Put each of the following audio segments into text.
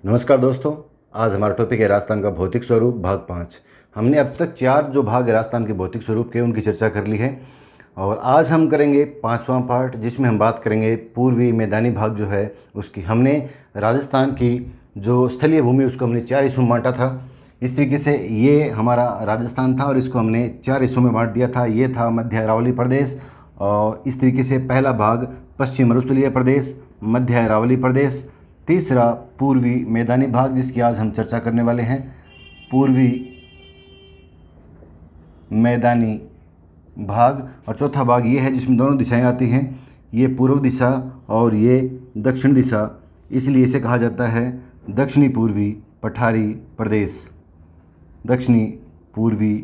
नमस्कार दोस्तों। आज हमारा टॉपिक है राजस्थान का भौतिक स्वरूप भाग 5। हमने अब तक 4 जो भाग राजस्थान के भौतिक स्वरूप के उनकी चर्चा कर ली है और आज हम करेंगे 5वां पार्ट, जिसमें हम बात करेंगे पूर्वी मैदानी भाग जो है उसकी। हमने राजस्थान की जो स्थलीय भूमि उसको हमने 4 हिस्सों में बांटा था। इस तरीके से ये हमारा राजस्थान था और इसको हमने 4 हिस्सों में बांट दिया था। ये था मध्य अरावली प्रदेश और इस तरीके से पहला भाग पश्चिम मरुस्थलीय प्रदेश, मध्य अरावली प्रदेश, तीसरा पूर्वी मैदानी भाग जिसकी आज हम चर्चा करने वाले हैं, पूर्वी मैदानी भाग, और चौथा भाग ये है जिसमें दोनों दिशाएं आती हैं, ये पूर्व दिशा और ये दक्षिण दिशा, इसलिए इसे कहा जाता है दक्षिणी पूर्वी पठारी प्रदेश। दक्षिणी पूर्वी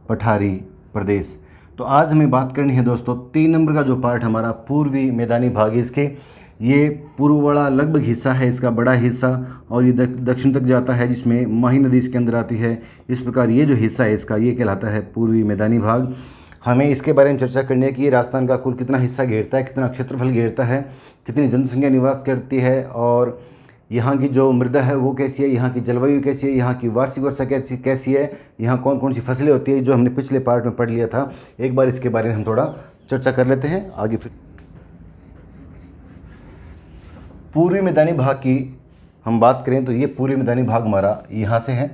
पठारी प्रदेश। तो आज हमें बात करनी है दोस्तों 3 नंबर का जो पार्ट हमारा पूर्वी मैदानी भाग, इसके ये पूर्व वाला लगभग हिस्सा है इसका बड़ा हिस्सा और ये दक्षिण तक जाता है जिसमें माही नदी इसके अंदर आती है। इस प्रकार ये जो हिस्सा है इसका ये कहलाता है पूर्वी मैदानी भाग। हमें इसके बारे में चर्चा करनी है कि ये राजस्थान का कुल कितना हिस्सा घेरता है, कितना क्षेत्रफल घेरता है, कितनी जनसंख्या निवास करती है और यहाँ की जो मृदा है वो कैसी है, यहाँ की जलवायु कैसी है, यहाँ की वार्षिक वर्षा कैसी है, यहाँ कौन कौन सी फसलें होती है, जो हमने पिछले पार्ट में पढ़ लिया था। एक बार इसके बारे में हम थोड़ा चर्चा कर लेते हैं आगे। फिर पूर्वी मैदानी भाग की हम बात करें तो ये पूर्वी मैदानी भाग हमारा यहाँ से है।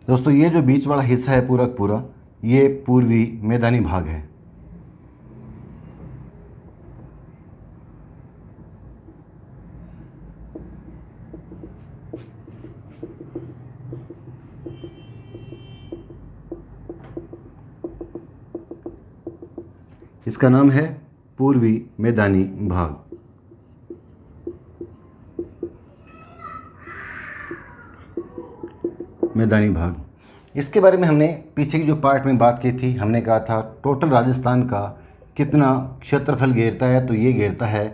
दोस्तों ये जो बीच वाला हिस्सा है पूरा पूरा ये पूर्वी मैदानी भाग है। इसका नाम है पूर्वी मैदानी भाग। मैदानी भाग, इसके बारे में हमने पीछे की जो पार्ट में बात की थी। हमने कहा था टोटल राजस्थान का कितना क्षेत्रफल घेरता है, तो ये घेरता है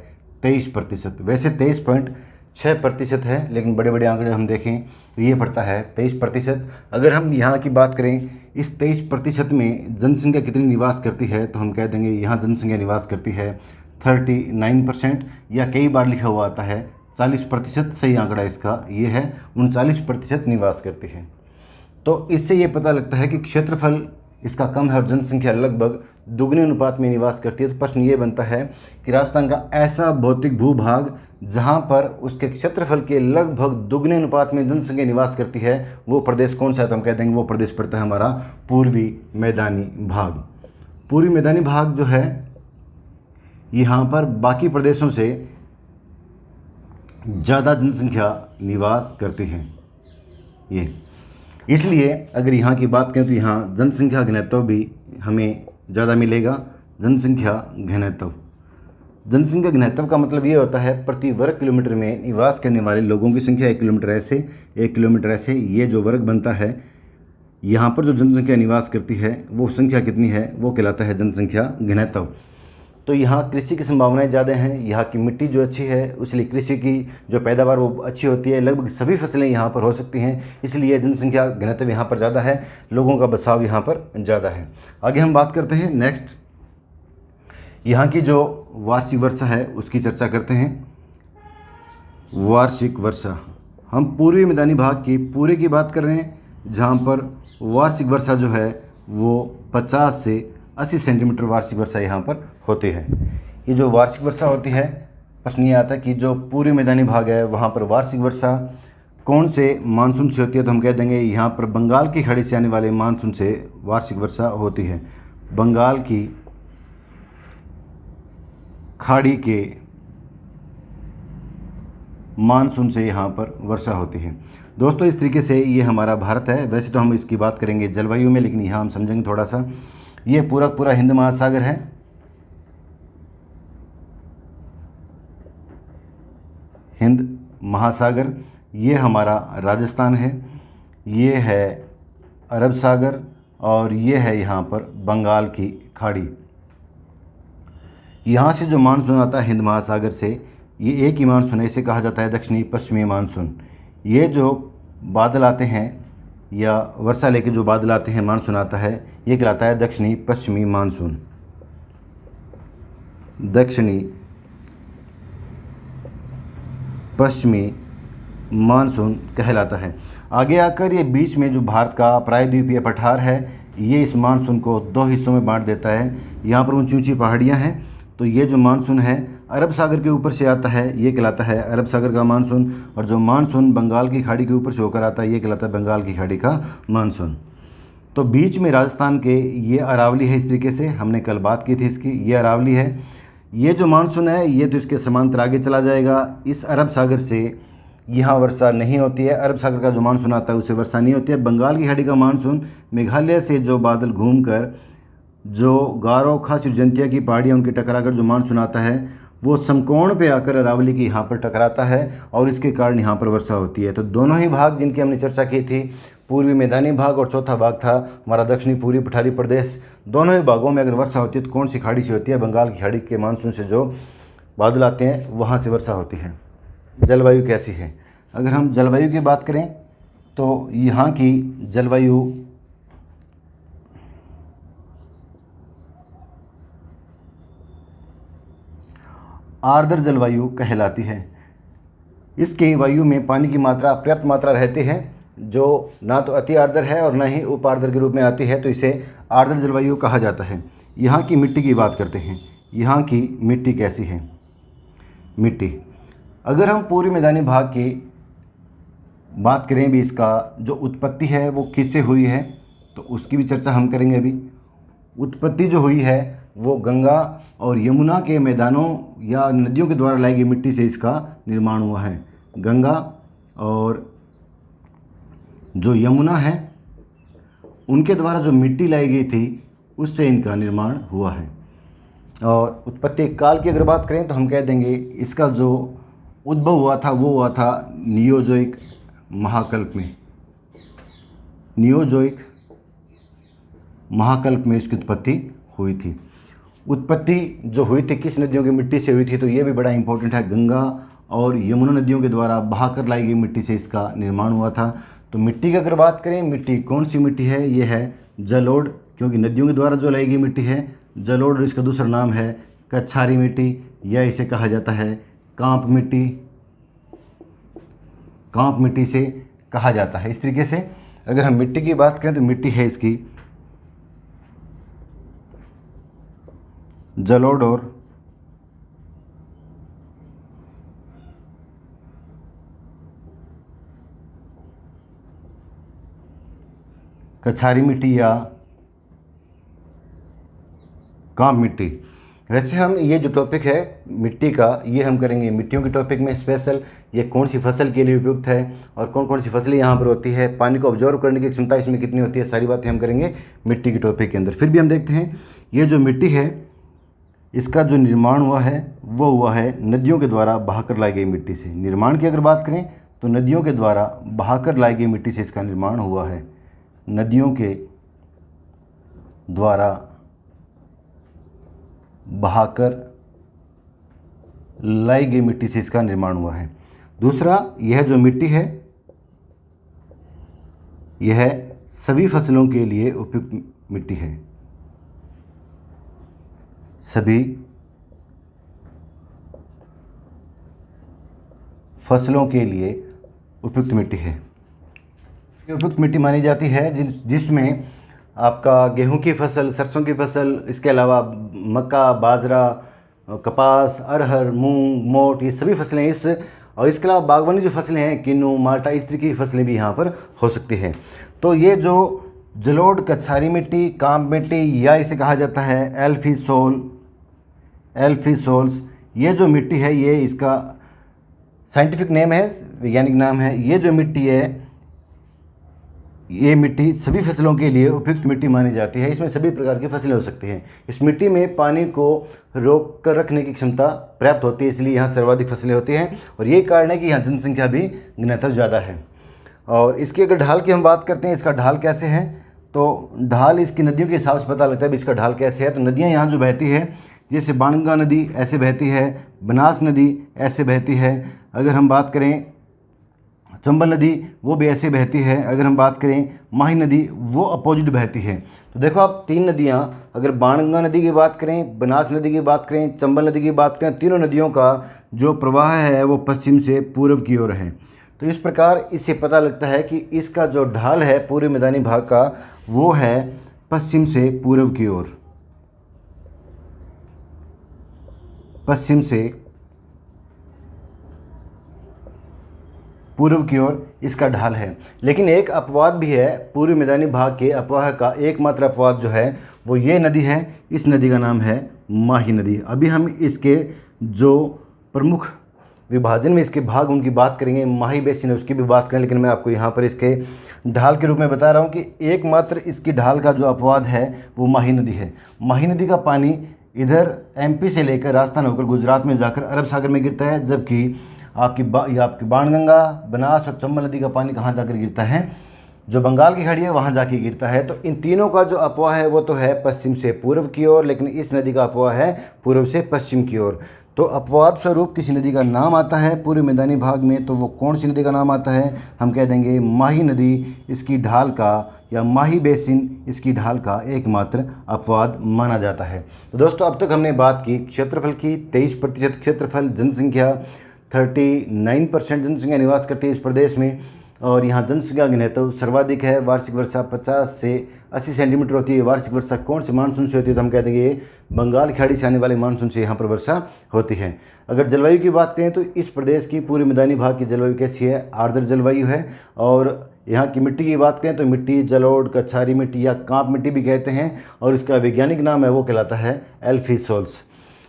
23%। वैसे 23.6% है, लेकिन बड़े बड़े आंकड़े हम देखें तो ये पड़ता है 23%। अगर हम यहाँ की बात करें इस 23% में जनसंख्या कितनी निवास करती है, तो हम कह देंगे यहाँ जनसंख्या निवास करती है 39%, या कई बार लिखा हुआ आता है 40%। सही आंकड़ा इसका ये है, 39% निवास करती है। तो इससे ये पता लगता है कि क्षेत्रफल इसका कम है और जनसंख्या लगभग दुगने अनुपात में निवास करती है। तो प्रश्न ये बनता है कि राजस्थान का ऐसा भौतिक भूभाग जहाँ पर उसके क्षेत्रफल के लगभग दुगने अनुपात में जनसंख्या निवास करती है, वो प्रदेश कौन सा है? तो हम कह देंगे वो प्रदेश पड़ता है हमारा पूर्वी मैदानी भाग। पूर्वी मैदानी भाग जो है यहाँ पर बाकी प्रदेशों से ज़्यादा जनसंख्या निवास करती है ये, इसलिए अगर यहाँ की बात करें तो यहाँ जनसंख्या घनत्व भी हमें ज़्यादा मिलेगा। जनसंख्या घनत्व, जनसंख्या घनत्व का मतलब ये होता है प्रति वर्ग किलोमीटर में निवास करने वाले लोगों की संख्या। 1 किलोमीटर ऐसे, 1 किलोमीटर ऐसे, ये जो वर्ग बनता है यहाँ पर जो जनसंख्या निवास करती है वो संख्या कितनी है, वो कहलाता है जनसंख्या घनत्व। तो यहाँ कृषि की संभावनाएं ज़्यादा हैं, यहाँ की मिट्टी जो अच्छी है इसलिए कृषि की जो पैदावार वो अच्छी होती है, लगभग सभी फसलें यहाँ पर हो सकती हैं, इसलिए जनसंख्या घनत्व यहाँ पर ज़्यादा है, लोगों का बसाव यहाँ पर ज़्यादा है। आगे हम बात करते हैं नेक्स्ट, यहाँ की जो वार्षिक वर्षा है उसकी चर्चा करते हैं। वार्षिक वर्षा, हम पूर्वी मैदानी भाग की पूरे की बात कर रहे हैं, जहाँ पर वार्षिक वर्षा जो है वो 50 से 80 सेंटीमीटर वार्षिक वर्षा यहाँ पर होती है। ये जो वार्षिक वर्षा होती है, प्रश्न ये आता है कि जो पूर्वी मैदानी भाग है वहाँ पर वार्षिक वर्षा कौन से मानसून से होती है, तो हम कह देंगे यहाँ पर बंगाल की खाड़ी से आने वाले मानसून से वार्षिक वर्षा होती है। बंगाल की खाड़ी के मानसून से यहाँ पर वर्षा होती है। दोस्तों इस तरीके से ये हमारा भारत है। वैसे तो हम इसकी बात करेंगे जलवायु में, लेकिन यहाँ हम समझेंगे थोड़ा सा। ये पूरा हिंद महासागर है, हिंद महासागर। ये हमारा राजस्थान है, ये है अरब सागर और ये है यहाँ पर बंगाल की खाड़ी। यहाँ से जो मानसून आता है हिंद महासागर से, ये एक ही मानसून है, इसे कहा जाता है दक्षिणी पश्चिमी मानसून। ये जो बादल आते हैं या वर्षा लेके जो बादल आते हैं, मानसून आता है, ये कहलाता है दक्षिणी पश्चिमी मानसून। दक्षिणी पश्चिमी मानसून कहलाता है। आगे आकर ये बीच में जो भारत का प्रायद्वीपीय पठार है, ये इस मानसून को दो हिस्सों में बांट देता है। यहाँ पर ऊंची ऊंची पहाड़ियाँ हैं, तो ये जो मानसून है अरब सागर के ऊपर से आता है, ये कहलाता है अरब सागर का मानसून। और जो मानसून बंगाल की खाड़ी के ऊपर से होकर आता है, ये कहलाता है बंगाल की खाड़ी का मानसून। तो बीच में राजस्थान के ये अरावली है। इस तरीके से हमने कल बात की थी इसकी, ये अरावली है। ये जो मानसून है ये तो इसके समांतर आगे चला जाएगा। इस अरब सागर से यहाँ वर्षा नहीं होती है, अरब सागर का जो मानसून आता है उससे वर्षा नहीं होती है। बंगाल की खाड़ी का मानसून मेघालय से जो बादल घूमकर जो गारो, खास और जंतिया की पहाड़ियाँ उनके टकराकर जो मानसून आता है, वो समकोण पे आकर अरावली के यहाँ पर टकराता है और इसके कारण यहाँ पर वर्षा होती है। तो दोनों ही भाग जिनकी हमने चर्चा की थी, पूर्वी मैदानी भाग और चौथा भाग था हमारा दक्षिणी पूर्वी पठारी प्रदेश, दोनों ही भागों में अगर वर्षा होती है तो कौन सी खाड़ी से होती है? बंगाल की खाड़ी के मानसून से जो बादल आते हैं वहाँ से वर्षा होती है। जलवायु कैसी है? अगर हम जलवायु की बात करें तो यहाँ की जलवायु आर्द्र जलवायु कहलाती है। इसके वायु में पानी की मात्रा पर्याप्त मात्रा रहती है, जो ना तो अति आर्द्र है और ना ही उप आर्द्र के रूप में आती है, तो इसे आर्द्र जलवायु कहा जाता है। यहाँ की मिट्टी की बात करते हैं। यहाँ की मिट्टी कैसी है? मिट्टी, अगर हम पूर्वी मैदानी भाग की बात करें भी, इसका जो उत्पत्ति है वो किससे हुई है तो उसकी भी चर्चा हम करेंगे। अभी उत्पत्ति जो हुई है वो गंगा और यमुना के मैदानों या नदियों के द्वारा लाई गई मिट्टी से इसका निर्माण हुआ है। गंगा और जो यमुना है उनके द्वारा जो मिट्टी लाई गई थी उससे इनका निर्माण हुआ है। और उत्पत्ति काल की अगर बात करें तो हम कह देंगे इसका जो उद्भव हुआ था वो हुआ था नियोजोइक महाकल्प में। नियोजोइक महाकल्प में इसकी उत्पत्ति हुई थी। उत्पत्ति जो हुई थी किस नदियों की मिट्टी से हुई थी तो ये भी बड़ा इंपॉर्टेंट है। गंगा और यमुना नदियों के द्वारा बहाकर लाई गई मिट्टी से इसका निर्माण हुआ था। तो मिट्टी की अगर बात करें, मिट्टी कौन सी मिट्टी है? ये है जलोढ़, क्योंकि नदियों के द्वारा जो लाई गई मिट्टी है जलोढ़। इसका दूसरा नाम है कछारी मिट्टी या इसे कहा जाता है कांप मिट्टी। कांप मिट्टी से कहा जाता है। इस तरीके से अगर हम मिट्टी की बात करें तो मिट्टी है इसकी जलोढ़ और कछारी मिट्टी या कांप मिट्टी। वैसे हम ये जो टॉपिक है मिट्टी का, ये हम करेंगे मिट्टियों के टॉपिक में स्पेशल। ये कौन सी फसल के लिए उपयुक्त है और कौन कौन सी फसलें यहाँ पर होती है, पानी को ऑब्जर्व करने की क्षमता इसमें कितनी होती है, सारी बातें हम करेंगे मिट्टी के टॉपिक के अंदर। फिर भी हम देखते हैं ये जो मिट्टी है इसका जो निर्माण हुआ है वो हुआ है नदियों के द्वारा बहाकर लाई गई मिट्टी से। निर्माण की अगर बात करें तो नदियों के द्वारा बहाकर लाई गई मिट्टी से इसका निर्माण हुआ है। नदियों के द्वारा बहाकर लाई गई मिट्टी से इसका निर्माण हुआ है। दूसरा, यह जो मिट्टी है यह सभी फसलों के लिए उपयुक्त मिट्टी है। सभी फसलों के लिए उपयुक्त मिट्टी है। उपयुक्त मिट्टी मानी जाती है जिसमें आपका गेहूं की फसल, सरसों की फसल, इसके अलावा मक्का, बाजरा, कपास, अरहर, मूंग, मोट, ये सभी फसलें और इसके अलावा बागवानी जो फसलें हैं किन्नू, माल्टा, इस तरह की फसलें भी यहाँ पर हो सकती हैं। तो ये जो जलोढ़, कछारी मिट्टी, कांप मिट्टी या इसे कहा जाता है एल्फीसोल्स, ये जो मिट्टी है ये इसका साइंटिफिक नेम है, वैज्ञानिक नाम है। ये जो मिट्टी है ये मिट्टी सभी फसलों के लिए उपयुक्त मिट्टी मानी जाती है। इसमें सभी प्रकार की फसलें हो सकती हैं। इस मिट्टी में पानी को रोक कर रखने की क्षमता पर्याप्त होती है, इसलिए यहाँ सर्वाधिक फसलें होती हैं और यही कारण है कि यहाँ जनसंख्या भी घनत्व ज़्यादा है। और इसकी अगर ढाल की हम बात करते हैं, इसका ढाल कैसे है तो ढाल इसकी नदियों के हिसाब से पता लगता है इसका ढाल कैसे है। तो नदियाँ यहाँ जो बहती है जैसे बाणगंगा नदी ऐसे बहती है, बनास नदी ऐसे बहती है। अगर हम बात करें चंबल नदी वो भी ऐसे बहती है। अगर हम बात करें माही नदी, वो अपोजिट बहती है। तो देखो आप, तीन नदियाँ, अगर बाणगंगा नदी की बात करें, बनास नदी की बात करें, चंबल नदी की बात करें, तीनों नदियों का जो प्रवाह है वो पश्चिम से पूर्व की ओर है। तो इस प्रकार इससे पता लगता है कि इसका जो ढाल है पूर्वी मैदानी भाग का, वो है पश्चिम से पूर्व की ओर, पश्चिम से पूर्व की ओर इसका ढाल है। लेकिन एक अपवाद भी है, पूर्वी मैदानी भाग के अपवाह का एकमात्र अपवाद जो है वो ये नदी है। इस नदी का नाम है माही नदी। अभी हम इसके जो प्रमुख विभाजन में इसके भाग उनकी बात करेंगे, माही बेसिन है उसकी भी बात करें, लेकिन मैं आपको यहाँ पर इसके ढाल के रूप में बता रहा हूँ कि एकमात्र इसकी ढाल का जो अपवाद है वो माही नदी है। माही नदी का पानी इधर एमपी से लेकर राजस्थान होकर गुजरात में जाकर अरब सागर में गिरता है, जबकि आपकी बाणगंगा, बनास और चंबल नदी का पानी कहाँ जाकर गिरता है, जो बंगाल की खाड़ी है वहाँ जाके गिरता है। तो इन तीनों का जो अपवाह है वो तो है पश्चिम से पूर्व की ओर, लेकिन इस नदी का अपवाह है पूर्व से पश्चिम की ओर। तो अपवाद स्वरूप किसी नदी का नाम आता है पूर्व मैदानी भाग में, तो वो कौन सी नदी का नाम आता है, हम कह देंगे माही नदी इसकी ढाल का, या माही बेसिन इसकी ढाल का एकमात्र अपवाद माना जाता है। तो दोस्तों, अब तक हमने बात की क्षेत्रफल की। 23% क्षेत्रफल, जनसंख्या 39% जनसंख्या निवास करती है इस प्रदेश में, और यहाँ जनसंख्या घनत्व सर्वाधिक है। वार्षिक वर्षा 50 से 80 सेंटीमीटर होती है। वार्षिक वर्षा कौन से मानसून से होती है, तो हम कह देंगे बंगाल की खाड़ी से आने वाले मानसून से यहाँ पर वर्षा होती है। अगर जलवायु की बात करें तो इस प्रदेश की पूर्वी मैदानी भाग की जलवायु कैसी है, आर्द्र जलवायु है। और यहाँ की मिट्टी की बात करें तो मिट्टी जलोढ़, कछारी मिट्टी या कांप मिट्टी भी कहते हैं, और इसका वैज्ञानिक नाम है वो कहलाता है एल्फीसोल्स।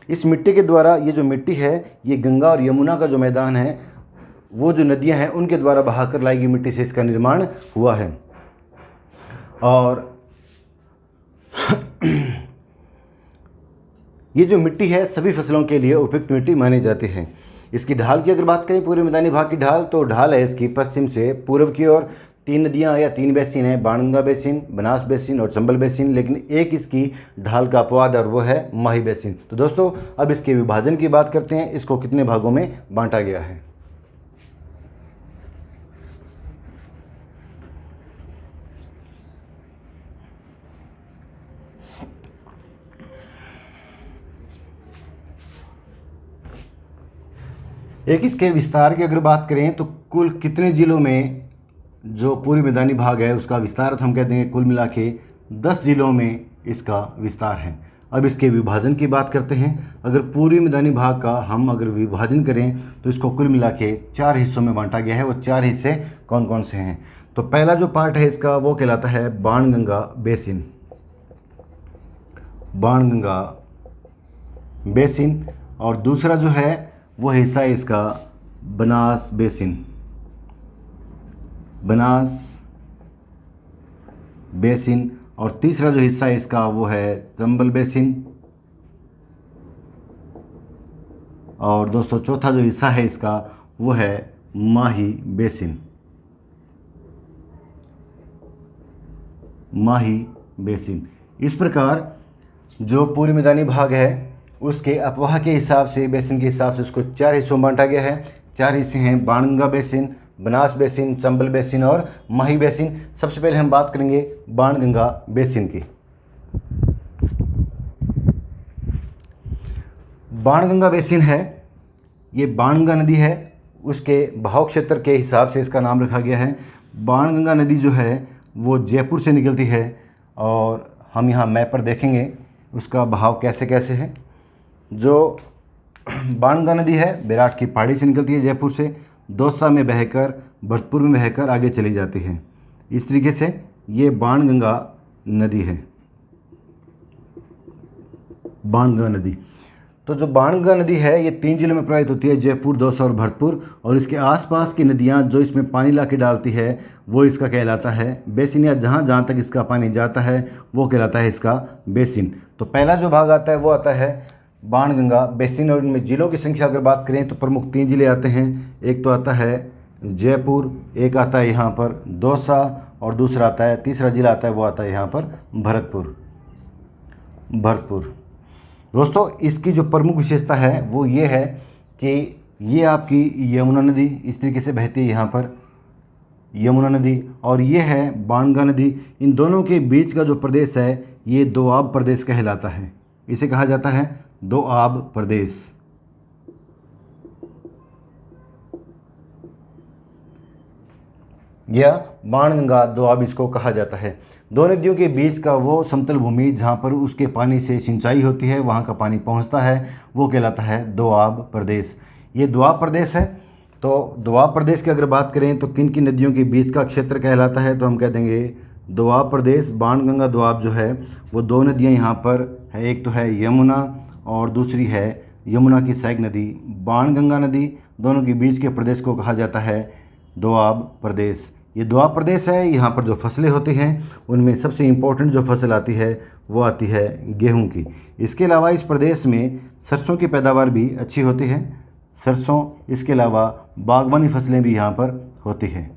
इस मिट्टी के द्वारा, ये जो मिट्टी है ये गंगा और यमुना का जो मैदान है, वो जो नदियां हैं उनके द्वारा बहाकर लाई गई मिट्टी से इसका निर्माण हुआ है। और ये जो मिट्टी है सभी फसलों के लिए उपयुक्त मिट्टी मानी जाती है। इसकी ढाल की अगर बात करें, पूर्वी मैदानी भाग की ढाल, तो ढाल है इसकी पश्चिम से पूर्व की ओर। तीन नदियां या तीन बेसिन हैं, बाणगंगा बेसिन, बनास बेसिन और चंबल बेसिन, लेकिन एक इसकी ढाल का अपवाद है और वो है माही बेसिन। तो दोस्तों, अब इसके विभाजन की बात करते हैं, इसको कितने भागों में बांटा गया है। एक इसके विस्तार की अगर बात करें तो कुल कितने जिलों में जो पूर्वी मैदानी भाग है उसका विस्तार, हम कहते हैं कुल मिला के 10 जिलों में इसका विस्तार है। अब इसके विभाजन की बात करते हैं। अगर पूर्वी मैदानी भाग का हम अगर विभाजन करें तो इसको कुल मिला के 4 हिस्सों में बांटा गया है। वो 4 हिस्से कौन कौन से हैं, तो पहला जो पार्ट है इसका वो कहलाता है बाणगंगा बेसिन, बाणगंगा बेसिन। और दूसरा जो है वो हिस्सा है इसका बनास बेसिन, बनास बेसिन। और तीसरा जो हिस्सा है इसका वो है चंबल बेसिन। और दोस्तों, चौथा जो हिस्सा है इसका वो है माही बेसिन, माही बेसिन। इस प्रकार जो पूर्वी मैदानी भाग है उसके अपवाह के हिसाब से, बेसिन के हिसाब से उसको 4 हिस्सों में बांटा गया है। 4 हिस्से हैं Banganga basin, Banas basin, Chambal basin और माही बेसिन। सबसे पहले हम बात करेंगे बाणगंगा बेसिन की। बाणगंगा बेसिन है, ये बाणगंगा नदी है, उसके बहाव क्षेत्र के हिसाब से इसका नाम रखा गया है। बाणगंगा नदी जो है वो जयपुर से निकलती है, और हम यहाँ मैप पर देखेंगे उसका बहाव कैसे कैसे है। जो बाणगंगा नदी है विराट की पहाड़ी से निकलती है जयपुर से, दौसा में बहकर भरतपुर में बहकर आगे चली जाती है। इस तरीके से ये बाणगंगा नदी है, बाणगंगा नदी। तो जो बाणगंगा नदी है ये 3 जिलों में प्रवाहित होती है, जयपुर, दौसा और भरतपुर। और इसके आसपास की नदियाँ जो इसमें पानी ला के डालती है वो इसका कहलाता है बेसिन, या जहाँ जहाँ तक इसका पानी जाता है वो कहलाता है इसका बेसिन। तो पहला जो भाग आता है वो आता है बाणगंगा बेसिन। और इनमें जिलों की संख्या अगर बात करें तो प्रमुख 3 जिले आते हैं। एक तो आता है जयपुर, एक आता है यहाँ पर दौसा, और दूसरा आता है, तीसरा जिला आता है वो आता है यहाँ पर भरतपुर, भरतपुर। दोस्तों, इसकी जो प्रमुख विशेषता है वो ये है कि ये आपकी यमुना नदी इस तरीके से बहती है यहाँ पर, यमुना नदी, और ये है बाणगंगा नदी। इन दोनों के बीच का जो प्रदेश है ये दोआब प्रदेश कहलाता है। इसे कहा जाता है दोआब प्रदेश। या बाणगंगा दोआब इसको कहा जाता है। दो नदियों के बीच का वो समतल भूमि जहाँ पर उसके पानी से सिंचाई होती है, वहाँ का पानी पहुँचता है, वो कहलाता है दोआब प्रदेश। ये दोआब प्रदेश है। तो दोआब प्रदेश की अगर बात करें तो किन किन नदियों के बीच का क्षेत्र कहलाता है, तो हम कह देंगे दोआब प्रदेश। बाणगंगा दोआब जो है वो दो नदियाँ यहाँ पर है, एक तो है यमुना और दूसरी है यमुना की सहायक नदी बाणगंगा नदी। दोनों के बीच के प्रदेश को कहा जाता है दोआब प्रदेश। ये दोआब प्रदेश है। यहाँ पर जो फसलें होती हैं उनमें सबसे इम्पोर्टेंट जो फसल आती है वो आती है गेहूं की। इसके अलावा इस प्रदेश में सरसों की पैदावार भी अच्छी होती है। सरसों, इसके अलावा बागवानी फसलें भी यहाँ पर होती हैं।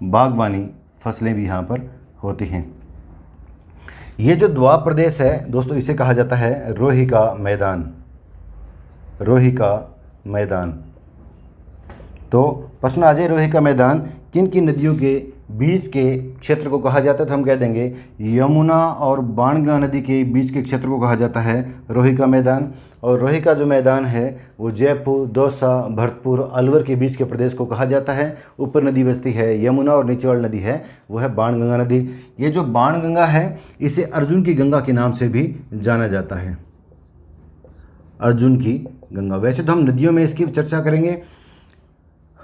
बागवानी फसलें भी यहाँ पर होती हैं। ये जो दोआब प्रदेश है दोस्तों, इसे कहा जाता है रोही का मैदान। रोही का मैदान। तो प्रश्न आ जाए, रोही का मैदान किन किन नदियों के बीच के क्षेत्र को कहा जाता है, तो हम कह देंगे यमुना और बाणगंगा नदी के बीच के क्षेत्र को कहा जाता है रोही का मैदान। और रोही का जो मैदान है वो जयपुर, दौसा, भरतपुर, अलवर के बीच के प्रदेश को कहा जाता है। ऊपर नदी बसती है यमुना और नीचे वाली नदी है वो है बाणगंगा नदी। ये जो बाणगंगा है इसे अर्जुन की गंगा के नाम से भी जाना जाता है। अर्जुन की गंगा। वैसे तो हम नदियों में इसकी चर्चा करेंगे,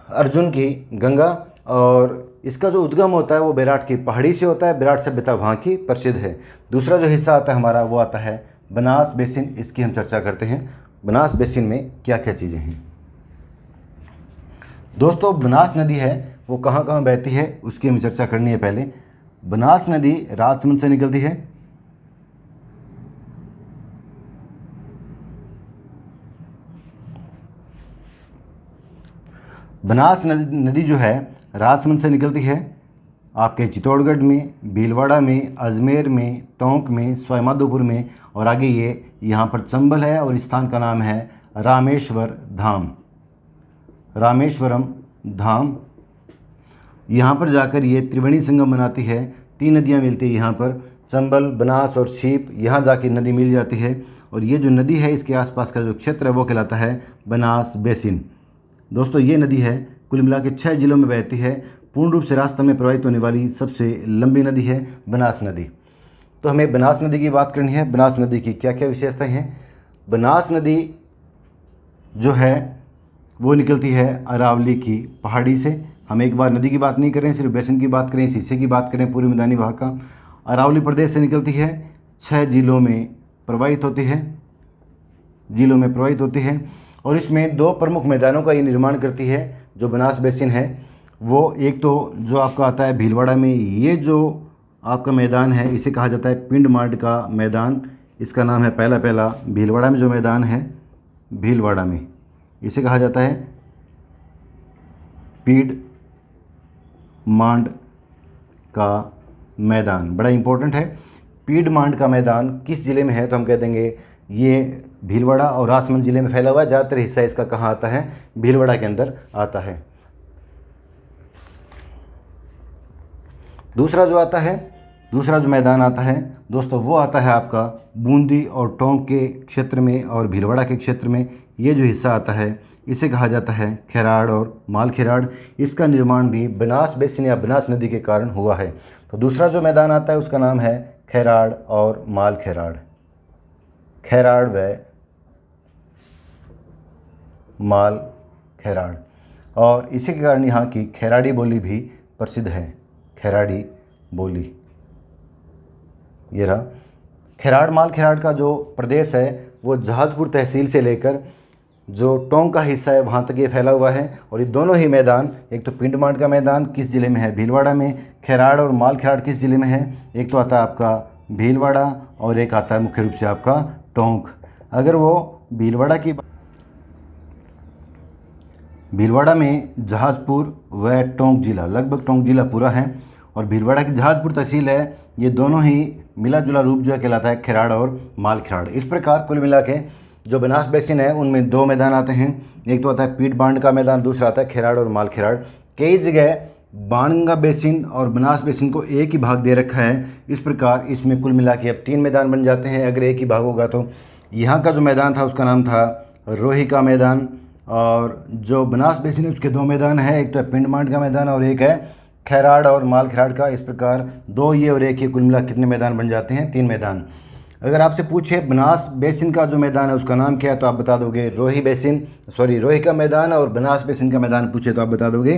अर्जुन की गंगा, और इसका जो उद्गम होता है वो बैराट की पहाड़ी से होता है। बैराट सभ्यता वहाँ की प्रसिद्ध है। दूसरा जो हिस्सा आता है हमारा वो आता है बनास बेसिन। इसकी हम चर्चा करते हैं। बनास बेसिन में क्या क्या चीज़ें हैं दोस्तों। बनास नदी है वो कहाँ कहाँ बहती है उसकी हमें चर्चा करनी है। पहले बनास नदी राजसमंद से निकलती है। बनास नदी जो है राजसमंद से निकलती है। आपके चित्तौड़गढ़ में, भीलवाड़ा में, अजमेर में, टोंक में, सवाईमाधोपुर में, और आगे ये यहाँ पर चंबल है और इस स्थान का नाम है रामेश्वर धाम। रामेश्वरम धाम। यहाँ पर जाकर ये त्रिवेणी संगम बनाती है। तीन नदियाँ मिलती है यहाँ पर, चंबल, बनास और सीप। यहाँ जाकर नदी मिल जाती है और ये जो नदी है इसके आसपास का जो क्षेत्र है वो कहलाता है बनास बेसिन। दोस्तों ये नदी है कुल मिला के 6 जिलों में बहती है। पूर्ण रूप से रास्ता में प्रवाहित होने वाली सबसे लंबी नदी है बनास नदी। तो हमें बनास नदी की बात करनी है। बनास नदी की क्या क्या विशेषताएं हैं। बनास नदी जो है वो निकलती है अरावली की पहाड़ी से। हम एक बार नदी की बात नहीं करें, सिर्फ बेसिन की बात करें, इस हिस्से की बात करें पूर्वी मैदानी भाग का। अरावली प्रदेश से निकलती है, 6 जिलों में प्रवाहित होती है। जिलों में प्रवाहित होती है और इसमें 2 प्रमुख मैदानों का ये निर्माण करती है। जो बनास बेसिन है वो एक तो जो आपका आता है भीलवाड़ा में, ये जो आपका मैदान है इसे कहा जाता है पिंड मार्ड का मैदान। इसका नाम है पहला भीलवाड़ा में जो मैदान है, भीलवाड़ा में इसे कहा जाता है पीड मांड का मैदान। बड़ा इंपॉर्टेंट है। पीड मांड का मैदान किस ज़िले में है, तो हम कह देंगे ये भीलवाड़ा और राजसमंद ज़िले में फैला हुआ है। ज़्यादातर हिस्सा इसका कहाँ आता है, भीलवाड़ा के अंदर आता है। दूसरा जो मैदान आता है दोस्तों वो आता है आपका बूंदी और टोंक के क्षेत्र में और भीलवाड़ा के क्षेत्र में। ये जो हिस्सा आता है इसे कहा जाता है खैराड़ और माल खैराड़। इसका निर्माण भी बनास बेसिन या बनास नदी के कारण हुआ है। तो दूसरा जो मैदान आता है उसका नाम है खैराड़ और माल खैराड़। खैराड़ व माल खैराड़। और इसी के कारण यहाँ की खैराड़ी बोली भी प्रसिद्ध है। खैराड़ी बोली ये रहा। खैराड़ माल खैराड़ का जो प्रदेश है वो जहाजपुर तहसील से लेकर जो टोंक का हिस्सा है वहाँ तक ये फैला हुआ है। और ये दोनों ही मैदान, एक तो पिंड मांड का मैदान किस ज़िले में है, भीलवाड़ा में। खैराड़ और माल खैराड़ किस ज़िले में है, एक तो आता है आपका भीलवाड़ा और एक आता है मुख्य रूप से आपका टोंक। अगर वो भीलवाड़ा में जहाजपुर व टोंक जिला, लगभग टोंक जिला पूरा है, और भीलवाड़ा की जहाजपुर तहसील है। ये दोनों ही मिला जुला रूप जो है कहलाता है खैराड़ और माल खैराड़। इस प्रकार कुल मिला के जो बनास बेसिन है उनमें 2 मैदान आते हैं। एक तो आता है पीड मांड का मैदान, दूसरा आता है खैराड़ और माल खैराड़। कई जगह बाणगंगा बेसिन और बनास बेसिन को एक ही भाग दे रखा है। इस प्रकार इसमें कुल मिला के अब 3 मैदान बन जाते हैं अगर एक ही भाग होगा तो। यहाँ का जो मैदान था उसका नाम था रोही का मैदान, और जो बनास बेसिन है उसके 2 मैदान है, एक तो है पिंडमांड का मैदान और एक है खैराड़ और माल खैराड़ का। इस प्रकार 2 ये और 1 ये कुल मिला कितने मैदान बन जाते हैं? 3 मैदान। अगर आपसे पूछे बनास बेसिन का जो मैदान है उसका नाम क्या है तो आप बता दोगे रोही का मैदान, और बनास बेसिन का मैदान पूछे तो आप बता दोगे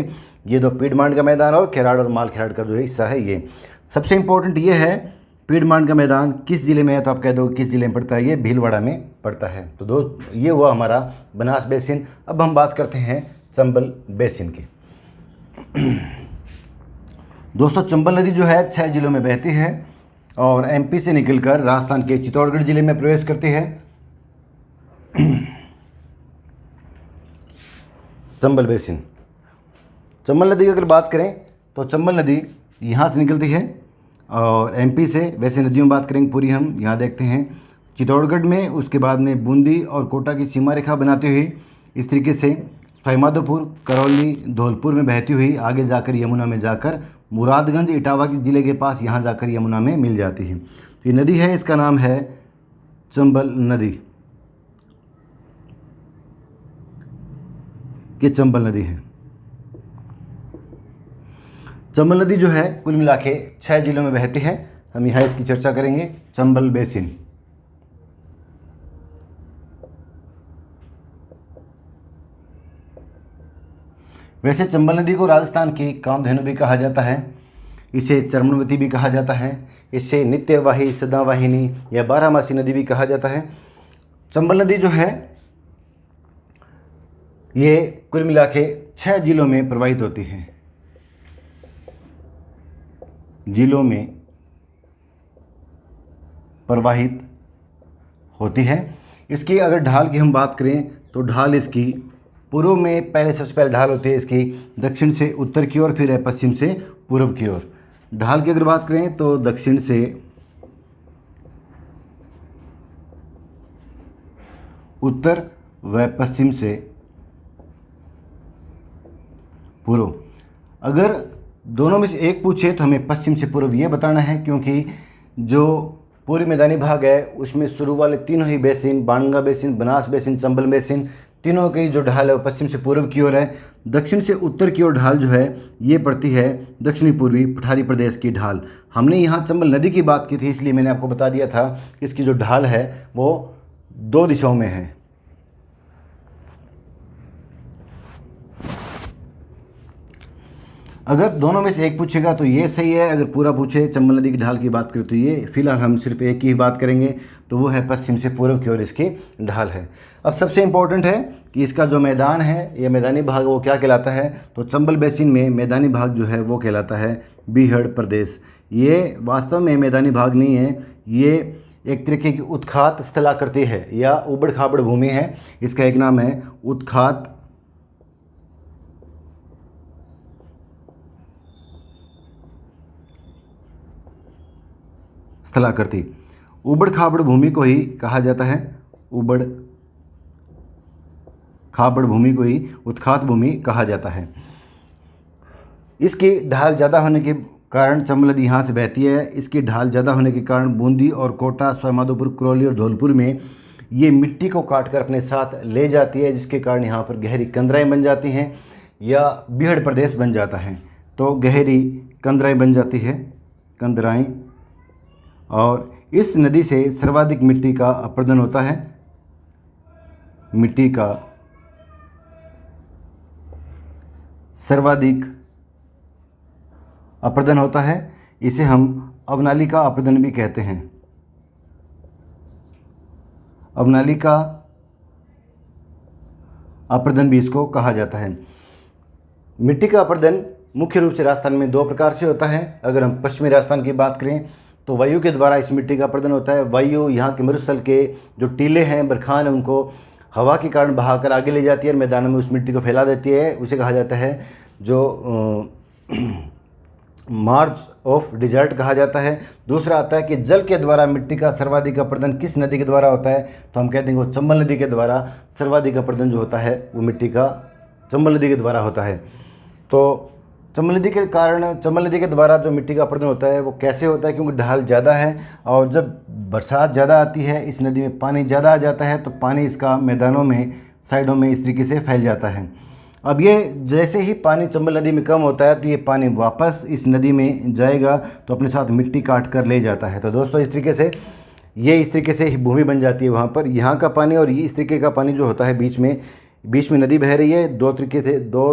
ये 2 पीडमांड का मैदान और खैराड़ और माल खैराड़ का जो हिस्सा है ये। सबसे इम्पोर्टेंट ये है पीडमांड का मैदान किस ज़िले में है तो आप कह दो किस ज़िले में पड़ता है, ये भीलवाड़ा में पड़ता है। तो ये हुआ हमारा बनास बेसिन। अब हम बात करते हैं चंबल बेसिन की। दोस्तों चंबल नदी जो है 6 जिलों में बहती है और एमपी से निकलकर राजस्थान के चित्तौड़गढ़ जिले में प्रवेश करती है। चंबल बेसिन, चंबल नदी की अगर बात करें तो चंबल नदी यहाँ से निकलती है और एमपी से। वैसे नदियों में बात करेंगे पूरी हम यहाँ देखते हैं चित्तौड़गढ़ में, उसके बाद में बूंदी और कोटा की सीमा रेखा बनाती हुई इस तरीके से सवाईमाधोपुर, करौली, धौलपुर में बहती हुई आगे जाकर यमुना में जाकर मुरादगंज इटावा के ज़िले के पास यहाँ जाकर यमुना में मिल जाती है। तो ये नदी है, इसका नाम है चंबल नदी। ये चंबल नदी है। चंबल नदी जो है कुल मिला के 6 जिलों में बहती है। हम यहाँ इसकी चर्चा करेंगे। चंबल बेसिन, वैसे चंबल नदी को राजस्थान की कामधेनु भी कहा जाता है, इसे चर्मनवती भी कहा जाता है, इसे नित्यवाही, सदावाहिनी या बारहमासी नदी भी कहा जाता है। चंबल नदी जो है ये कुल मिला के 6 जिलों में प्रवाहित होती है। जिलों में प्रवाहित होती है। इसकी अगर ढाल की हम बात करें तो ढाल इसकी पूर्व में सबसे पहले ढाल होती है इसकी दक्षिण से उत्तर की ओर, फिर है पश्चिम से पूर्व की ओर। ढाल की अगर बात करें तो दक्षिण से उत्तर व पश्चिम से पूर्व। अगर दोनों में से एक पूछे तो हमें पश्चिम से पूर्व ये बताना है, क्योंकि जो पूर्वी मैदानी भाग है उसमें शुरू वाले तीनों ही basin, Banganga basin, Banas basin, Chambal basin, तीनों की जो ढाल है वो पश्चिम से पूर्व की ओर है। दक्षिण से उत्तर की ओर ढाल जो है ये पड़ती है दक्षिणी पूर्वी पठारी प्रदेश की ढाल। हमने यहाँ चंबल नदी की बात की थी, इसलिए मैंने आपको बता दिया था कि इसकी जो ढाल है वो 2 दिशाओं में है। अगर दोनों में से एक पूछेगा तो ये सही है, अगर पूरा पूछे चंबल नदी की ढाल की बात करें तो ये। फिलहाल हम सिर्फ एक की ही बात करेंगे, तो वो है पश्चिम से पूर्व की ओर इसकी ढाल है। अब सबसे इम्पोर्टेंट है कि इसका जो मैदान है, ये मैदानी भाग वो क्या कहलाता है, तो चंबल बेसिन में मैदानी भाग जो है वो कहलाता है बीहड़ प्रदेश। ये वास्तव में मैदानी भाग नहीं है, ये एक तरीके की उत्खात स्थलाकृति है या उबड़ खाबड़ भूमि है। इसका एक नाम है उत्खात स्थलाकृति। उबड़ खाबड़ भूमि को ही कहा जाता है, उबड़ खाबड़ भूमि को ही उत्खात भूमि कहा जाता है। इसकी ढाल ज़्यादा होने के कारण चंबल नदी यहाँ से बहती है। इसकी ढाल ज़्यादा होने के कारण बूंदी और कोटा, सवाईमाधोपुर, करौली और धौलपुर में ये मिट्टी को काटकर अपने साथ ले जाती है, जिसके कारण यहाँ पर गहरी कंदराएँ बन जाती हैं या बीहड़ प्रदेश बन जाता है। तो गहरी कंदराएँ बन जाती है, कंदराएँ, और इस नदी से सर्वाधिक मिट्टी का अपरदन होता है। मिट्टी का सर्वाधिक अपरदन होता है। इसे हम अवनाली का अपरदन भी कहते हैं। अवनाली का अपरदन भी इसको कहा जाता है। मिट्टी का अपरदन मुख्य रूप से राजस्थान में 2 प्रकार से होता है। अगर हम पश्चिमी राजस्थान की बात करें तो वायु के द्वारा इस मिट्टी का अपरदन होता है। वायु यहाँ के मरुस्थल के जो टीले हैं, बरखान हैं, उनको हवा के कारण बहाकर आगे ले जाती है और मैदानों में उस मिट्टी को फैला देती है। उसे कहा जाता है जो मार्च ऑफ डिजर्ट कहा जाता है। दूसरा आता है कि जल के द्वारा मिट्टी का सर्वाधिक अपरदन किस नदी के द्वारा होता है, तो हम कहते हैं वो चंबल नदी के द्वारा सर्वाधिक अपरदन जो होता है वो मिट्टी का चंबल नदी के द्वारा होता है। तो चंबल नदी के कारण, चंबल नदी के द्वारा जो मिट्टी का अपरदन होता है वो कैसे होता है, क्योंकि ढाल ज़्यादा है और जब बरसात ज़्यादा आती है इस नदी में पानी ज़्यादा आ जाता है तो पानी इसका मैदानों में, साइडों में इस तरीके से फैल जाता है। अब ये जैसे ही पानी चंबल नदी में कम होता है तो ये पानी वापस इस नदी में जाएगा तो अपने साथ मिट्टी काट कर ले जाता है। तो दोस्तों इस तरीके से ये इस तरीके से भूमि बन जाती है वहाँ पर। यहाँ का पानी और ये इस तरीके का पानी जो होता है, बीच में नदी बह रही है, दो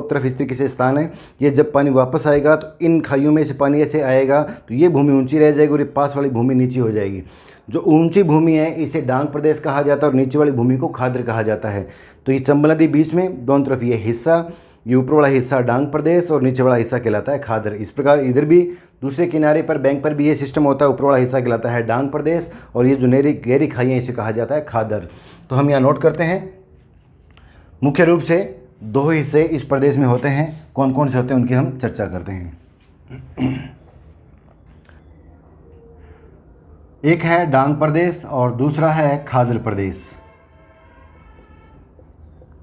तरफ इस तरीके से स्थान है। ये जब पानी वापस आएगा तो इन खाइयों में से पानी ऐसे आएगा तो ये भूमि ऊंची रह जाएगी और ये पास वाली भूमि नीची हो जाएगी। जो ऊंची भूमि है इसे डांग प्रदेश कहा जाता है और नीचे वाली भूमि को खादर कहा जाता है। तो ये चंबल नदी बीच में, दोनों तरफ ये हिस्सा, ये ऊपर वाला हिस्सा डांग प्रदेश और नीचे वाला हिस्सा कहलाता है खादर। इस प्रकार इधर भी दूसरे किनारे पर बैंक पर भी ये सिस्टम होता है, ऊपर वाला हिस्सा कहलाता है डांग प्रदेश और ये जो गहरी खाई है इसे कहा जाता है खादर। तो हम यहाँ नोट करते हैं, मुख्य रूप से दो हिस्से इस प्रदेश में होते हैं। कौन कौन से होते हैं उनकी हम चर्चा करते हैं। एक है डांग प्रदेश और दूसरा है खादर प्रदेश।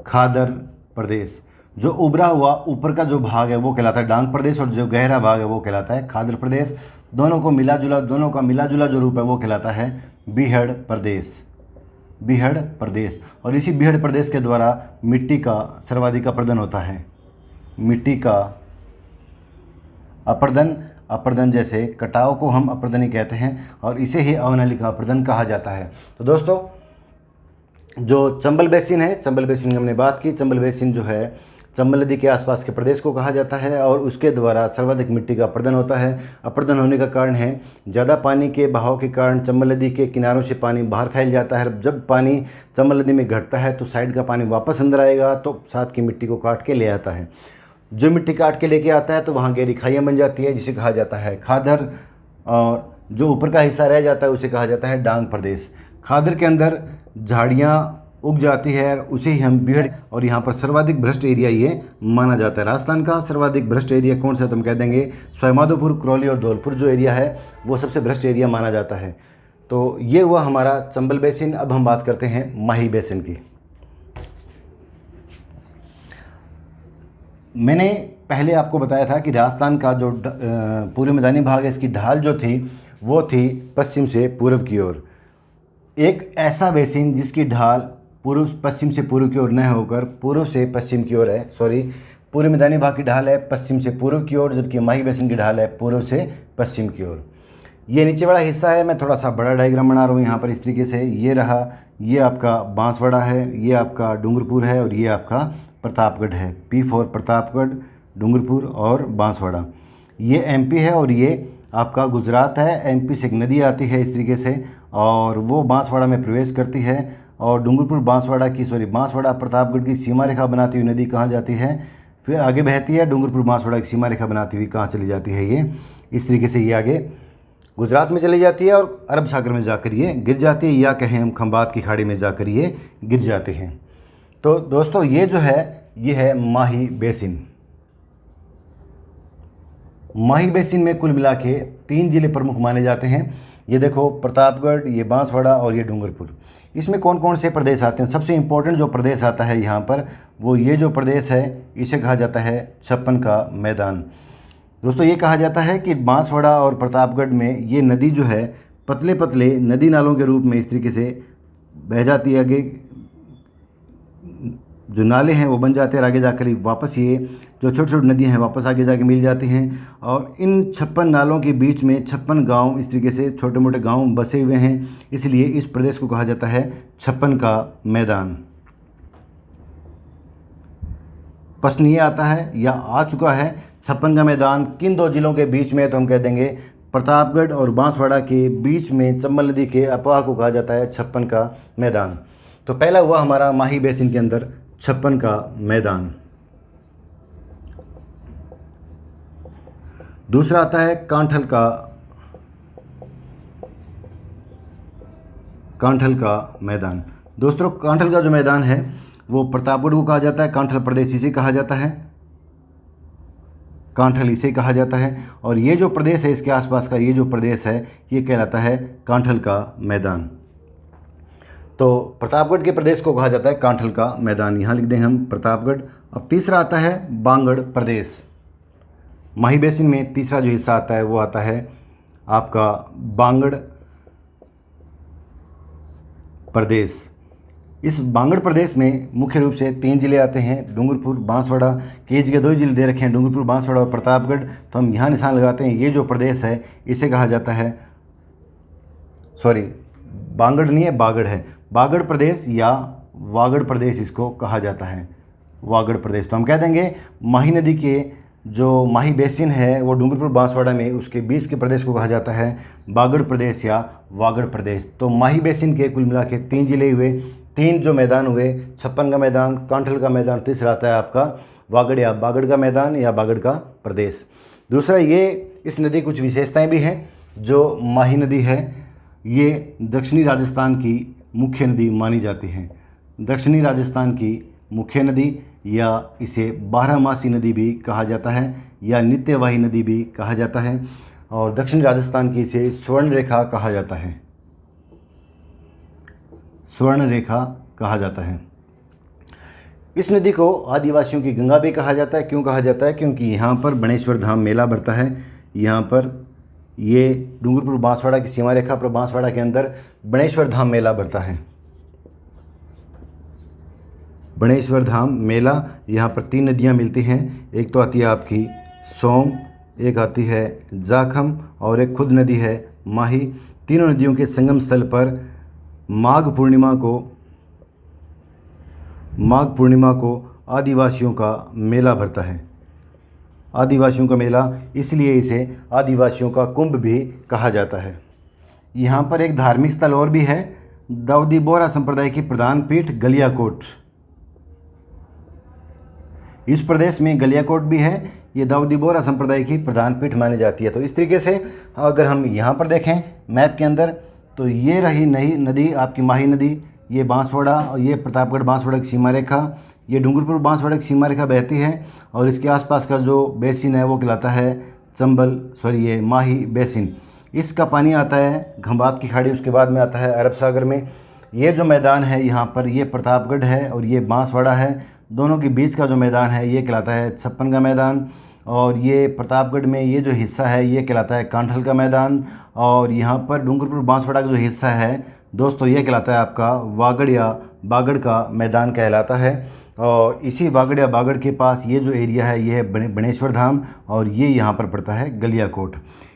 खादर प्रदेश, जो उभरा हुआ ऊपर का जो भाग है वो कहलाता है डांग प्रदेश और जो गहरा भाग है वो कहलाता है खादर प्रदेश। दोनों का मिला जुला जो रूप है वो कहलाता है बीहड़ प्रदेश। बीहड़ प्रदेश, और इसी बीहड़ प्रदेश के द्वारा मिट्टी का सर्वाधिक अपरदन होता है। मिट्टी का अपरदन जैसे कटाव को हम अपरदन ही कहते हैं और इसे ही अवनाली का अपरदन कहा जाता है। तो दोस्तों जो चंबल बेसिन है, चंबल बेसिन की हमने बात की। चंबल बेसिन जो है चंबल नदी के आसपास के प्रदेश को कहा जाता है और उसके द्वारा सर्वाधिक मिट्टी का अपरदन होता है। अपरदन होने का कारण है ज़्यादा पानी के बहाव के कारण चंबल नदी के किनारों से पानी बाहर फैल जाता है। जब पानी चंबल नदी में घटता है तो साइड का पानी वापस अंदर आएगा तो साथ की मिट्टी को काट के ले आता है। जो मिट्टी काट के लेके आता है तो वहाँ गहरी खाइयाँ बन जाती है जिसे कहा जाता है खादर, और जो ऊपर का हिस्सा रह जाता है उसे कहा जाता है डांग प्रदेश। खादर के अंदर झाड़ियाँ उग जाती है, उसे ही हम बीहड़, और यहाँ पर सर्वाधिक भ्रष्ट एरिया ये माना जाता है। राजस्थान का सर्वाधिक भ्रष्ट एरिया कौन सा है तो हम कह देंगे सवाईमाधोपुर, करौली और धौलपुर जो एरिया है वो सबसे भ्रष्ट एरिया माना जाता है। तो ये हुआ हमारा चंबल बेसिन। अब हम बात करते हैं माही बेसिन की। मैंने पहले आपको बताया था कि राजस्थान का जो पूर्व मैदानी भाग है इसकी ढाल जो थी वो थी पश्चिम से पूर्व की ओर। एक ऐसा बेसिन जिसकी ढाल पश्चिम से पूर्व की ओर न होकर पूर्व से पश्चिम की ओर है, पूर्व मैदानी भाग की ढाल है पश्चिम से पूर्व की ओर, जबकि माही बेसिन की ढाल है पूर्व से पश्चिम की ओर। ये नीचे वाला हिस्सा है, मैं थोड़ा सा बड़ा डायग्राम बना रहा हूँ यहाँ पर इस तरीके से। ये रहा, ये आपका बांसवाड़ा है, ये आपका डूंगरपुर है और ये आपका प्रतापगढ़ है। P4 प्रतापगढ़, डूंगरपुर और बांसवाड़ा। ये MP है और ये आपका गुजरात है। MP से एक नदी आती है इस तरीके से और वो बांसवाड़ा में प्रवेश करती है और डूंगरपुर बांसवाड़ा प्रतापगढ़ की सीमा रेखा बनाती हुई नदी कहाँ जाती है, फिर आगे बहती है डूंगरपुर बांसवाड़ा की सीमा रेखा बनाती हुई कहाँ चली जाती है, ये इस तरीके से ये आगे गुजरात में चली जाती है और अरब सागर में जाकर ये गिर जाती है, या कहें हम खंबात की खाड़ी में जाकर ये गिर जाते हैं। तो दोस्तों ये जो है ये है माही बेसिन। माही बेसिन में कुल मिला के 3 जिले प्रमुख माने जाते हैं। ये देखो प्रतापगढ़, ये बांसवाड़ा और ये डूंगरपुर। इसमें कौन कौन से प्रदेश आते हैं? सबसे इम्पोर्टेंट जो प्रदेश आता है यहाँ पर वो ये जो प्रदेश है इसे कहा जाता है छप्पन का मैदान। दोस्तों ये कहा जाता है कि बांसवाड़ा और प्रतापगढ़ में ये नदी जो है पतले पतले नदी नालों के रूप में इस तरीके से बह जाती है। आगे जो नाले हैं वो बन जाते हैं और आगे जाकर वापस ये जो छोटी छोटी नदियाँ हैं वापस आगे जाके मिल जाती हैं। और इन 56 नालों के बीच में 56 गांव इस तरीके से छोटे मोटे गांव बसे हुए हैं, इसलिए इस प्रदेश को कहा जाता है छप्पन का मैदान। प्रश्न ये आता है या आ चुका है, छप्पन का मैदान किन 2 जिलों के बीच में है? तो हम कह देंगे प्रतापगढ़ और बांसवाड़ा के बीच में चंबल नदी के अपवाह को कहा जाता है छप्पन का मैदान। तो पहला हुआ हमारा माही बेसिन के अंदर छप्पन का मैदान। दूसरा आता है कांठल का मैदान। दोस्तों कांठल का जो मैदान है वो प्रतापगढ़ को कहा जाता है, कांठल प्रदेश इसे कहा जाता है, कांठल इसे कहा जाता है। और ये जो प्रदेश है इसके आसपास का ये जो प्रदेश है ये कहलाता है कांठल का मैदान। तो प्रतापगढ़ के प्रदेश को कहा जाता है कांठल का मैदान, यहाँ लिख देंगे हम प्रतापगढ़। अब तीसरा आता है बांगड़ प्रदेश। माही बेसिन में तीसरा जो हिस्सा आता है वो आता है आपका बांगड़ प्रदेश। इस बांगड़ प्रदेश में मुख्य रूप से 3 ज़िले आते हैं, डूंगरपुर, बांसवाड़ा। की जगह 2 ज़िले दे रखे हैं, डूंगरपुर, बांसवाड़ा और प्रतापगढ़। तो हम यहाँ निशान लगाते हैं, ये जो प्रदेश है इसे कहा जाता है, सॉरी बांगड़ नहीं है, बागड़ है, बागड़ प्रदेश या वागड़ प्रदेश इसको कहा जाता है, वागड़ प्रदेश। तो हम कह देंगे माही नदी के जो माही बेसिन है वो डूंगरपुर बांसवाड़ा में, उसके बीच के प्रदेश को कहा जाता है बागड़ प्रदेश या वागड़ प्रदेश। तो माही बेसिन के कुल मिला के 3 ज़िले हुए, 3 जो मैदान हुए, छप्पन का मैदान, कांठल का मैदान, तीसरा आता है आपका वागड़ या बागड़ का मैदान या बागड़ का प्रदेश। दूसरा ये इस नदी कुछ विशेषताएं भी हैं। जो माही नदी है ये दक्षिणी राजस्थान की मुख्य नदी मानी जाती है, दक्षिणी राजस्थान की मुख्य नदी, या इसे बारहमासी नदी भी कहा जाता है या नित्यवाही नदी भी कहा जाता है। और दक्षिणी राजस्थान की इसे स्वर्ण रेखा कहा जाता है, स्वर्ण रेखा कहा जाता है। इस नदी को आदिवासियों की गंगा भी कहा जाता है। क्यों कहा जाता है? क्योंकि यहाँ पर बणेश्वर धाम मेला बढ़ता है। यहाँ पर ये डूंगरपुर बांसवाड़ा की सीमा रेखा पर बांसवाड़ा के अंदर बणेश्वर धाम मेला बढ़ता है, बणेश्वर धाम मेला। यहाँ पर 3 नदियाँ मिलती हैं, एक तो आती है आपकी सोम, एक आती है जाखम और एक खुद नदी है माही। तीनों नदियों के संगम स्थल पर माघ पूर्णिमा को आदिवासियों का मेला भरता है, आदिवासियों का मेला, इसलिए इसे आदिवासियों का कुंभ भी कहा जाता है। यहाँ पर एक धार्मिक स्थल और भी है, दाऊदी बोहरा संप्रदाय की प्रधान पीठ गलियाकोट। इस प्रदेश में गलियाकोट भी है, ये दाऊदी बोहरा संप्रदाय की प्रधान पीठ मानी जाती है। तो इस तरीके से अगर हम यहाँ पर देखें मैप के अंदर, तो ये रही नई नदी आपकी माही नदी, ये बांसवाड़ा और ये प्रतापगढ़ बांसवाड़ा की सीमा रेखा, ये डूंगरपुर बांसवाड़ा की सीमा रेखा बहती है और इसके आसपास का जो बेसिन है वो कहलाता है ये माही बेसिन। इसका पानी आता है खंबात की खाड़ी, उसके बाद में आता है अरब सागर में। ये जो मैदान है यहाँ पर, ये प्रतापगढ़ है और ये बांसवाड़ा है, दोनों के बीच का जो मैदान है ये कहलाता है छप्पन का मैदान। और ये प्रतापगढ़ में ये जो हिस्सा है ये कहलाता है कांठल का मैदान। और यहाँ पर डूंगरपुर बांसवाड़ा का जो हिस्सा है दोस्तों ये कहलाता है आपका वागड़ या बागड़ का मैदान कहलाता है। और इसी वागड़ या बागड़ के पास ये जो एरिया है ये है बणेश्वर धाम और ये यहाँ पर पड़ता है गलियाकोट।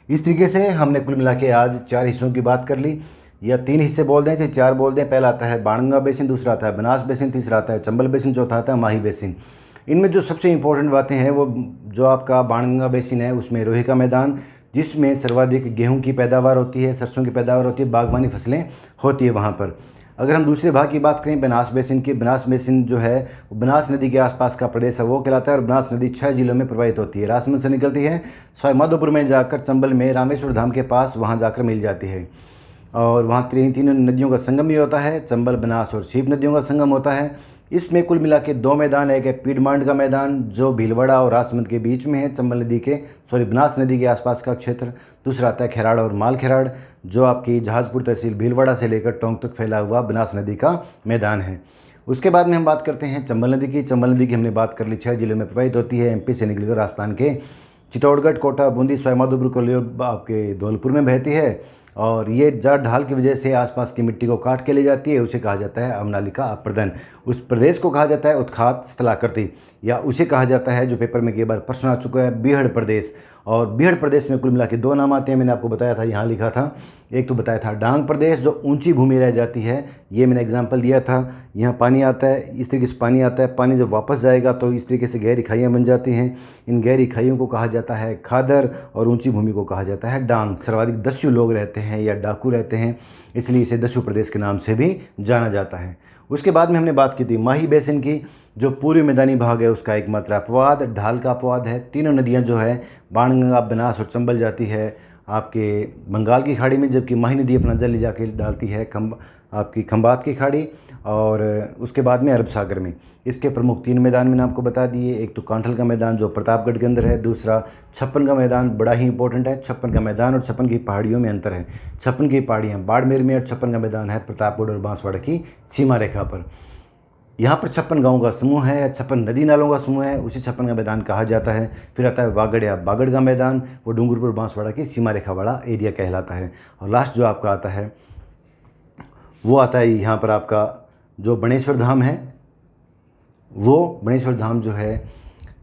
इस तरीके से हमने कुल मिला के आज 4 हिस्सों की बात कर ली, या 3 हिस्से बोल दें चाहे 4 बोल दें। पहला आता है बाणगंगा बेसिन, दूसरा आता है बनास बेसिन, तीसरा आता है चंबल बेसिन, चौथा आता है माही बेसिन। इनमें जो सबसे इम्पोर्टेंट बातें हैं वो जो आपका बाणगंगा बेसिन है उसमें रोही का मैदान, जिसमें सर्वाधिक गेहूं की पैदावार होती है, सरसों की पैदावार होती है, बागवानी फसलें होती है वहाँ पर। अगर हम दूसरे भाग की बात करें बनास बेसिन की, बनास बेसिन जो है बनास नदी के आसपास का प्रदेश है वो कहलाता है। और बनास नदी 6 जिलों में प्रवाहित होती है, राजसमंद से निकलती है, सवाई माधोपुर में जाकर चंबल में रामेश्वर धाम के पास वहाँ जाकर मिल जाती है। और वहाँ तीनों नदियों का संगम भी होता है, चंबल, बनास और सीप नदियों का संगम होता है। इसमें कुल मिला के 2 मैदान है, एक है पीडमांड का मैदान जो भीलवाड़ा और राजसमंद के बीच में है, चंबल नदी के बनास नदी के आसपास का क्षेत्र। दूसरा आता है खैराड़ और माल खैराड़ जो आपकी जहाजपुर तहसील भीलवाड़ा से लेकर टोंक तक फैला हुआ बनास नदी का मैदान है। उसके बाद में हम बात करते हैं चंबल नदी की। चंबल नदी की हमने बात कर ली, 6 जिलों में प्रवाहित होती है, एमपी से निकलकर राजस्थान के चित्तौड़गढ़, कोटा, बूंदी, सवाई माधोपुर को आपके धौलपुर में बहती है। और ये जाट ढाल की वजह से आसपास की मिट्टी को काट के ले जाती है, उसे कहा जाता है अवनालिका अप्रदन। उस प्रदेश को कहा जाता है उत्खात स्थलाकृति, या उसे कहा जाता है जो पेपर में कई बार प्रश्न आ चुका है बीहड़ प्रदेश। और बीहड़ प्रदेश में कुल मिला के 2 नाम आते हैं, मैंने आपको बताया था, यहाँ लिखा था। एक तो बताया था डांग प्रदेश जो ऊंची भूमि रह जाती है, ये मैंने एग्जाम्पल दिया था। यहाँ पानी आता है, इस तरीके से पानी आता है, पानी जब वापस जाएगा तो इस तरीके से गहरी खाइयाँ बन जाती हैं। इन गहरी खाइयों को कहा जाता है खादर और ऊंची भूमि को कहा जाता है डांग। सर्वाधिक दस्यु लोग रहते हैं या डाकू रहते हैं, इसलिए इसे दस्यु प्रदेश के नाम से भी जाना जाता है। उसके बाद में हमने बात की थी माही बेसिन की, जो पूर्वी मैदानी भाग है उसका एकमात्र अपवाद ढाल का अपवाद है। तीनों नदियां जो है बाणगंगा, बनास और चंबल जाती है आपके बंगाल की खाड़ी में, जबकि माही नदी अपना जल ले जाके डालती है आपकी खंबात की खाड़ी और उसके बाद में अरब सागर में। इसके प्रमुख 3 मैदान मैंने आपको बता दिए। एक तो कांठल का मैदान जो प्रतापगढ़ के अंदर है, दूसरा छप्पन का मैदान बड़ा ही इंपॉर्टेंट है। छप्पन का मैदान और छप्पन की पहाड़ियों में अंतर है। छप्पन की पहाड़ियाँ बाड़मेर में और छप्पन का मैदान है प्रतापगढ़ और बांसवाड़ा की सीमा रेखा पर। यहाँ पर 56 गाँव का समूह है, 56 नदी नालों का समूह है, उसे 56 का मैदान कहा जाता है। फिर आता है वागड़ या बागड़ का मैदान, वो डूंगरपुर बांसवाड़ा की सीमा रेखा वाला एरिया कहलाता है। और लास्ट जो आपका आता है वो आता है यहाँ पर आपका जो बनेश्वर धाम है, वो बनेश्वर धाम जो है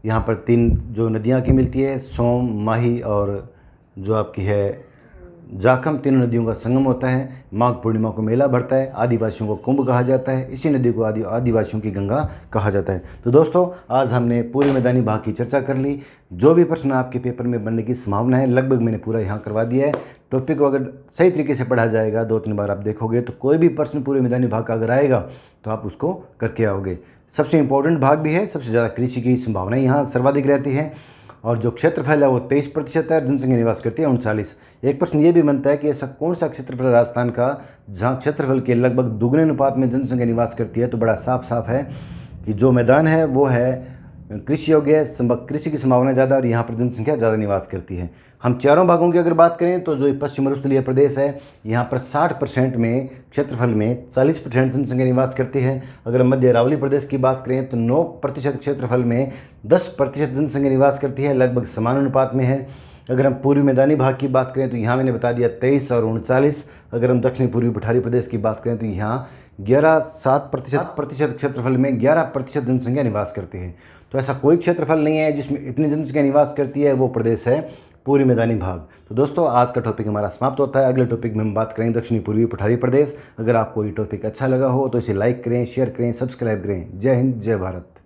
यहाँ पर 3 जो नदियाँ की मिलती है, सोम, माही और जो आपकी है जाखम, तीनों नदियों का संगम होता है। माघ पूर्णिमा को मेला भरता है, आदिवासियों को कुंभ कहा जाता है, इसी नदी को आदिवासियों की गंगा कहा जाता है। तो दोस्तों आज हमने पूरे मैदानी भाग की चर्चा कर ली। जो भी प्रश्न आपके पेपर में बनने की संभावना है लगभग मैंने पूरा यहाँ करवा दिया है। टॉपिक को अगर सही तरीके से पढ़ा जाएगा, 2-3 बार आप देखोगे तो कोई भी प्रश्न पूरे मैदानी भाग का अगर आएगा तो आप उसको करके आओगे। सबसे इंपॉर्टेंट भाग भी है, सबसे ज़्यादा कृषि की संभावना यहाँ सर्वाधिक रहती है। और जो क्षेत्रफल है वो 23% है, जनसंख्या निवास करती है 39। एक प्रश्न ये भी बनता है कि ऐसा कौन सा क्षेत्रफल है राजस्थान का जहाँ क्षेत्रफल के लगभग दुगने अनुपात में जनसंख्या निवास करती है। तो बड़ा साफ है कि जो मैदान है वो है कृषि योग्य है, कृषि की संभावना ज़्यादा और यहाँ पर जनसंख्या ज़्यादा निवास करती है। हम चारों भागों की अगर बात करें तो जो पश्चिम मरुस्थलीय प्रदेश है यहाँ पर 60% में क्षेत्रफल में 40% जनसंख्या निवास करती है। अगर हम मध्य अरावली प्रदेश की बात करें तो 9% क्षेत्रफल में 10% जनसंख्या निवास करती है, लगभग समान अनुपात में है। अगर हम पूर्वी मैदानी भाग की बात करें तो यहाँ मैंने बता दिया 23 और 39। अगर हम दक्षिणी पूर्वी पठारी प्रदेश की बात करें तो यहाँ 7% क्षेत्रफल में 11% जनसंख्या निवास करती है। तो ऐसा कोई क्षेत्रफल नहीं है जिसमें इतनी जनसंख्या निवास करती है, वो प्रदेश है पूर्वी मैदानी भाग। तो दोस्तों आज का टॉपिक हमारा समाप्त होता है। अगले टॉपिक में हम बात करेंगे दक्षिणी पूर्वी पठारी प्रदेश। अगर आपको ये टॉपिक अच्छा लगा हो तो इसे लाइक करें, शेयर करें, सब्सक्राइब करें। जय हिंद, जय भारत।